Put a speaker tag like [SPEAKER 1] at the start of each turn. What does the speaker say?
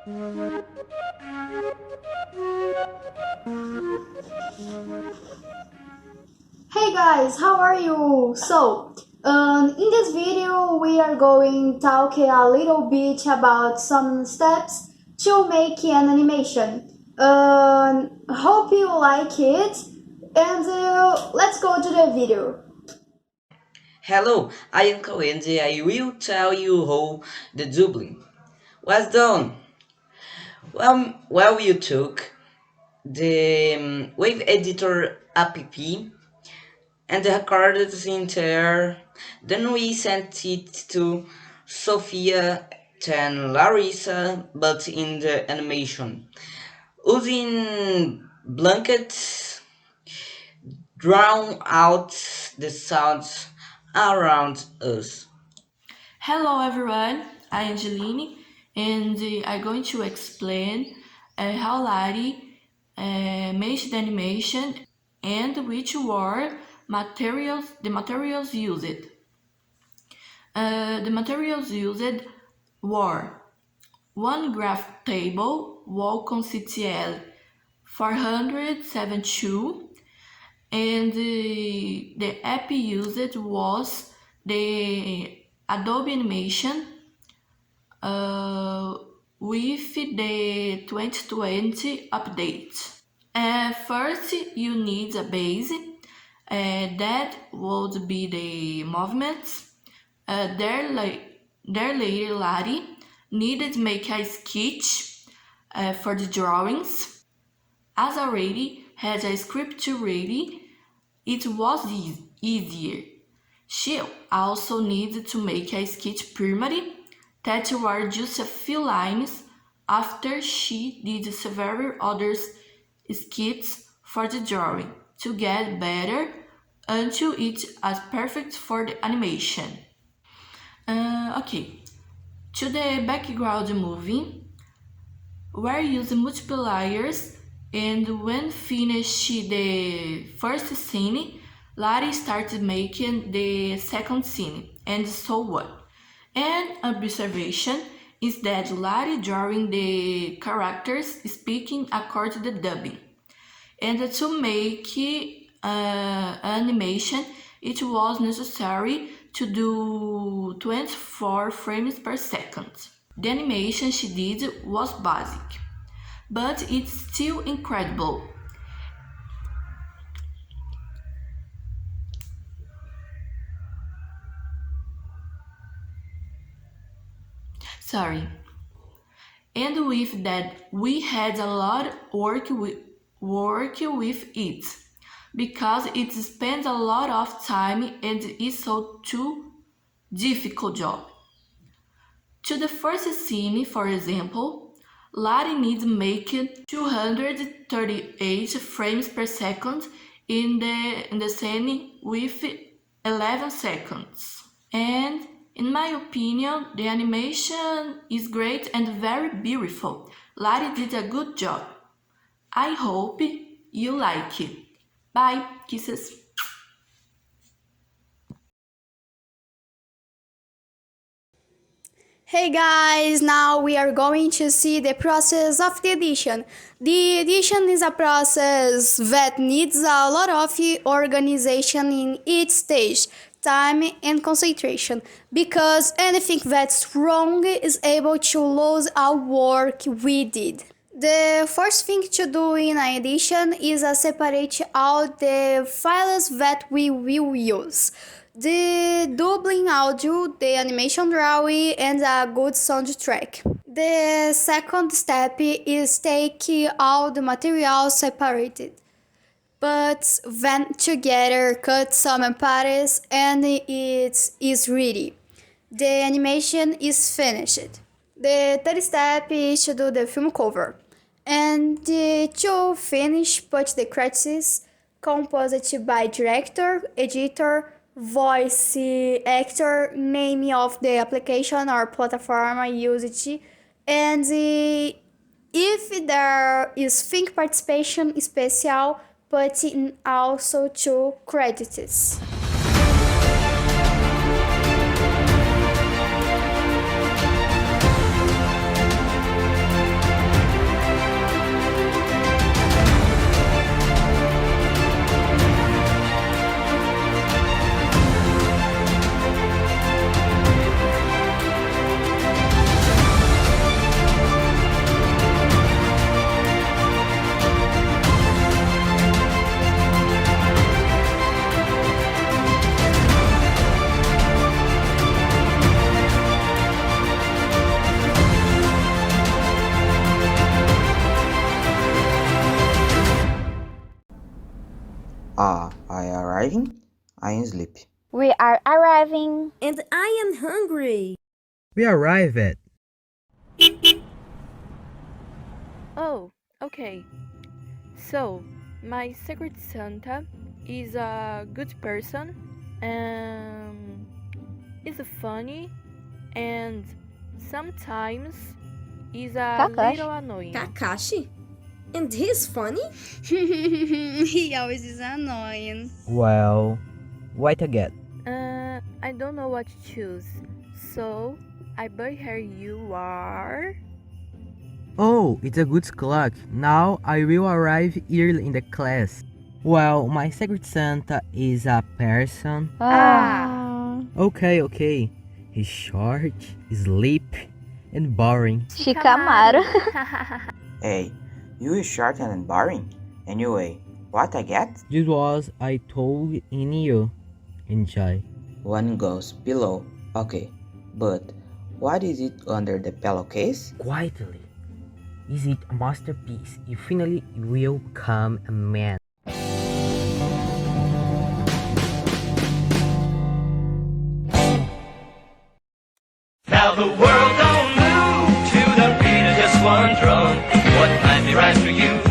[SPEAKER 1] Hey guys, how are you? In this video, we are going to talk a little bit about some steps to make an animation. Hope you like it, and let's go to the video.
[SPEAKER 2] Hello, I am Cole and I will tell you how the doubling was done. Well, you took the Wave Editor app and recorded the entire. Then we sent it to Sophia and Larissa, but in the animation. Using blankets, drown out the sounds around us.
[SPEAKER 3] Hello everyone, I'm Angeline and I'm going to explain how Lari made the animation and which were the materials used. The materials used were one graph table, wall consitiel 472, and the app used was the Adobe Animation with the 2020 update. First, you need a base that would be the movements. There later, Lari needed to make a sketch for the drawings. As already had a script ready, it was easier. She also needed to make a sketch primary that were just a few lines after she did several other sketches for the drawing to get better until it was perfect for the animation. Okay, to the background movie, we used multiple layers, and when finished the first scene, Lari started making the second scene, and so on. An observation is that Lari drawing the characters speaking according to the dubbing. And to make animation, it was necessary to do 24 frames per second. The animation she did was basic, but it's still incredible. Sorry. And with that, we had a lot work with it because it spends a lot of time and is so too difficult job. To the first scene, for example, Lari needs making 238 frames per second in the scene with 11 seconds. And in my opinion, the animation is great and very beautiful. Lari did a good job. I hope you like it. Bye, kisses.
[SPEAKER 1] Hey guys, now we are going to see the process of the edition. The edition is a process that needs a lot of organization in each stage, time and concentration, because anything that's wrong is able to lose our work we did. The first thing to do in an edition is separate out the files that we will use. The doubling audio, the animation drawing, and a good soundtrack. The second step is take all the materials separated, but then together cut some parts and it is ready. The animation is finished. The third step is to do the film cover. And to finish, put the credits composed by director, editor, voice actor, name of the application or platform used, and if there is think participation special, put in also two credits.
[SPEAKER 4] arriving. I am sleepy.
[SPEAKER 5] We are arriving.
[SPEAKER 6] And I am hungry.
[SPEAKER 7] We arrive at.
[SPEAKER 8] Oh, okay. So, my secret Santa is a good person and is funny and sometimes is a
[SPEAKER 5] Kakashi.
[SPEAKER 8] little annoying.
[SPEAKER 6] Kakashi? And he's funny?
[SPEAKER 1] He always is annoying.
[SPEAKER 7] Well, what I get?
[SPEAKER 8] I don't know what to choose. So, I bet here you are.
[SPEAKER 7] Oh, it's a good clock. Now I will arrive early in the class. Well, my secret Santa is a person. Okay. He's short, sleepy, and boring.
[SPEAKER 5] Shikamaru.
[SPEAKER 4] Hey, you is short and boring. Anyway, what I get?
[SPEAKER 7] This was I told in you. Enjoy.
[SPEAKER 4] One goes below. Okay, but what is it under the pillowcase?
[SPEAKER 7] Quietly. Is it a masterpiece? You finally will become a man.
[SPEAKER 9] Now the world don't move to the beat of just one drum. What might be right for you